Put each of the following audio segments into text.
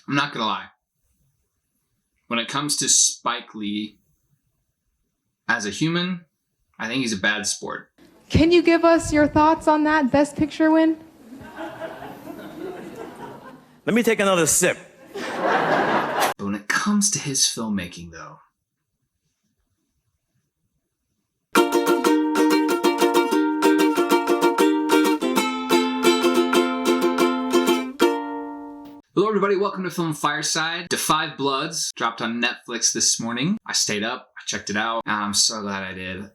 I'm not gonna lie. When it comes to Spike Lee as a human, I think he's a bad sport. Can you give us your thoughts on that Best Picture win? Let me take another sip. But when it comes to his filmmaking, though, hello everybody, welcome to Film Fireside. Defy Bloods dropped on Netflix this morning. I stayed up, I checked it out, and I'm so glad I did.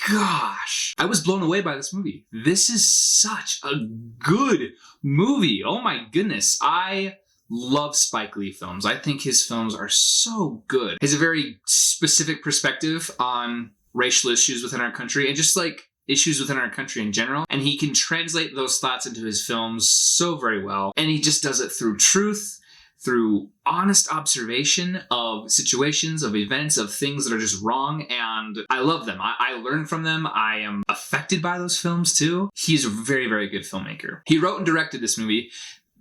Gosh, I was blown away by this movie. This is such a good movie. Oh my goodness. I love Spike Lee films. I think his films are so good. He has a very specific perspective on racial issues within our country and just like issues within our country in general. And he can translate those thoughts into his films so very well. And he just does it through truth, through honest observation of situations, of events, of things that are just wrong. And I love them. I learn from them. I am affected by those films too. He's a very, very good filmmaker. He wrote and directed this movie.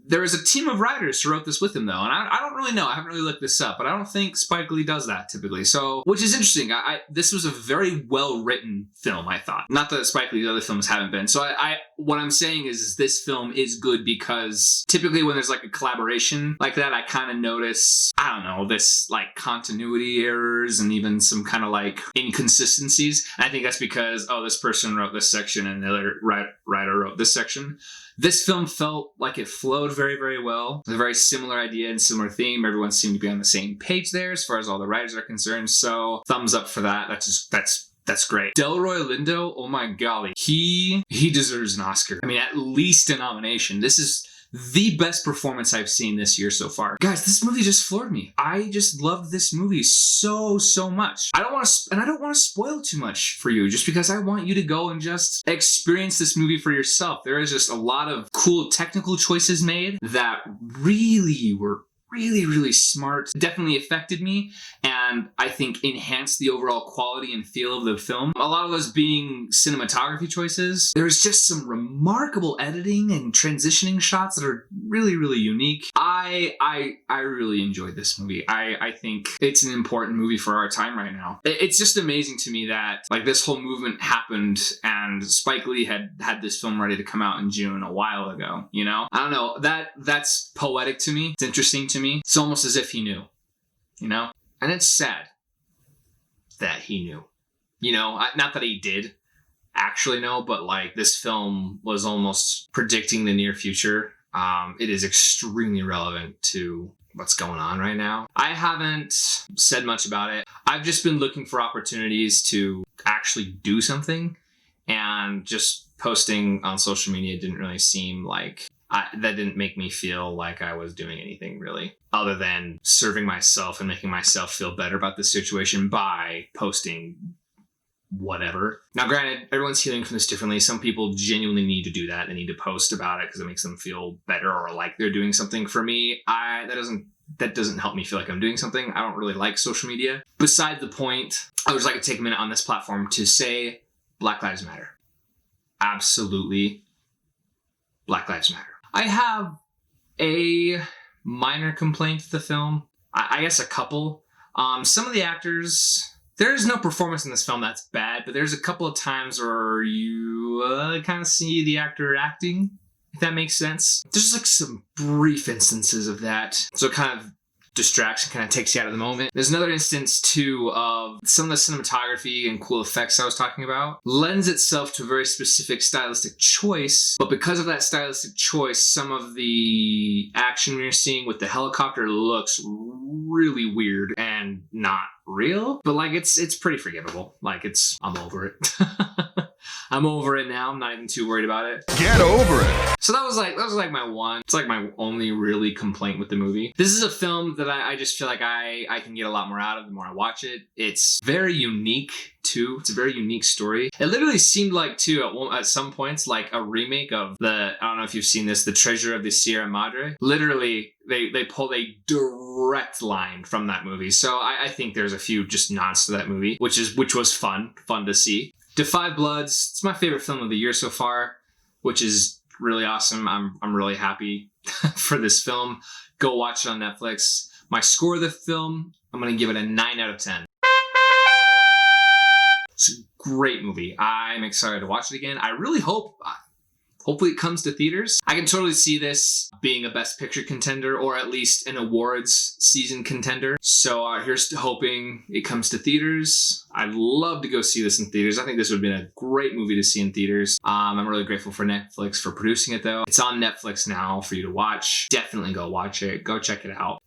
There was a team of writers who wrote this with him, though, and I don't really know. I haven't really looked this up, but I don't think Spike Lee does that typically. So, which is interesting. This was a very well-written film, I thought. Not that Spike Lee's other films haven't been. So, what I'm saying is this film is good because typically when there's like a collaboration like that, I kind of notice, I don't know, this like continuity errors and even some kind of like inconsistencies. And I think that's because, oh, this person wrote this section and the other writer wrote this section. This film felt like it flowed very, very well. It was a very similar idea and similar theme. Everyone seemed to be on the same page there as far as all the writers are concerned. So thumbs up for that. That's great. Delroy Lindo, oh my golly. He deserves an Oscar. I mean, at least a nomination. This is the best performance I've seen this year so far. Guys, this movie just floored me. I just loved this movie so much. I don't want to spoil too much for you just because I want you to go and just experience this movie for yourself. There is just a lot of cool technical choices made that really were really smart, definitely affected me, and I think enhanced the overall quality and feel of the film. A lot of those being cinematography choices. There's just some remarkable editing and transitioning shots that are really unique. I really enjoyed this movie. I think it's an important movie for our time right now. It's just amazing to me that like this whole movement happened and Spike Lee had this film ready to come out in June a while ago, you know? I don't know, that's poetic to me. It's interesting to me. It's almost as if he knew, you know? And it's sad that he knew, you know? Not that he did actually know, but like this film was almost predicting the near future. It is extremely relevant to what's going on right now. I haven't said much about it. I've just been looking for opportunities to actually do something, and just posting on social media didn't really seem like that didn't make me feel like I was doing anything really other than serving myself and making myself feel better about the situation by posting whatever. Now, granted, everyone's healing from this differently. Some people genuinely need to do that. They need to post about it because it makes them feel better or like they're doing something. For me, that doesn't help me feel like I'm doing something. I don't really like social media. Beside the point, I would just like to take a minute on this platform to say Black Lives Matter. Absolutely, Black Lives Matter. I have a minor complaint with the film. I guess a couple. Some of the actors, there's no performance in this film that's bad, but there's a couple of times where you kind of see the actor acting, if that makes sense. There's like some brief instances of that. So it kind of distraction, kind of takes you out of the moment. There's another instance too of some of the cinematography and cool effects I was talking about lends itself to a very specific stylistic choice, but because of that stylistic choice, some of the action we're seeing with the helicopter looks really weird and not real, but like it's pretty forgivable. Like I'm over it. I'm over it now. I'm not even too worried about it. Get over it. So that was like my one. It's like my only really complaint with the movie. This is a film that I just feel like I can get a lot more out of the more I watch it. It's very unique too. It's a very unique story. It literally seemed like too at some points like a remake of I don't know if you've seen this, The Treasure of the Sierra Madre. Literally, they pulled a direct line from that movie. So I think there's a few just nods to that movie, which was fun to see. Defy Bloods, it's my favorite film of the year so far, which is really awesome. I'm really happy for this film. Go watch it on Netflix. My score of the film, I'm going to give it a 9 out of 10. It's a great movie. I'm excited to watch it again. I really hope, hopefully it comes to theaters. I can totally see this being a Best Picture contender, or at least an awards season contender. So here's to hoping it comes to theaters. I'd love to go see this in theaters. I think this would have been a great movie to see in theaters. I'm really grateful for Netflix for producing it though. It's on Netflix now for you to watch. Definitely go watch it. Go check it out.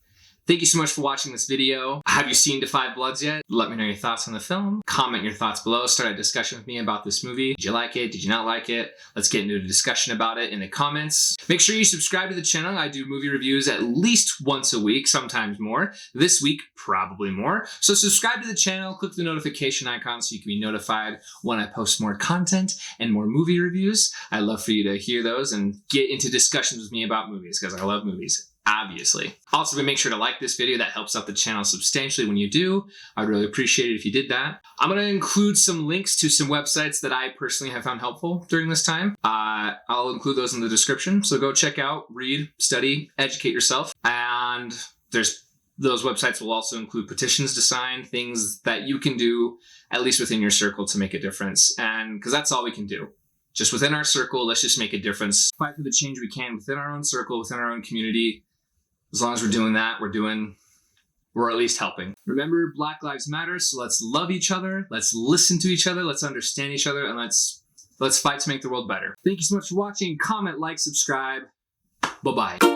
Thank you so much for watching this video. Have you seen Defy Bloods yet? Let me know your thoughts on the film. Comment your thoughts below. Start a discussion with me about this movie. Did you like it? Did you not like it? Let's get into a discussion about it in the comments. Make sure you subscribe to the channel. I do movie reviews at least once a week, sometimes more. This week, probably more. So subscribe to the channel, click the notification icon so you can be notified when I post more content and more movie reviews. I'd love for you to hear those and get into discussions with me about movies because I love movies. Obviously. Also, make sure to like this video. That helps out the channel substantially when you do. I'd really appreciate it if you did that. I'm going to include some links to some websites that I personally have found helpful during this time. I'll include those in the description. So go check out, read, study, educate yourself. And those websites will also include petitions to sign, things that you can do, at least within your circle, to make a difference. And because that's all we can do. Just within our circle, let's just make a difference. Fight for the change we can within our own circle, within our own community. As long as we're doing that, we're at least helping. Remember, Black Lives Matter, so let's love each other, let's listen to each other, let's understand each other, and let's fight to make the world better. Thank you so much for watching. Comment, like, subscribe. Bye-bye.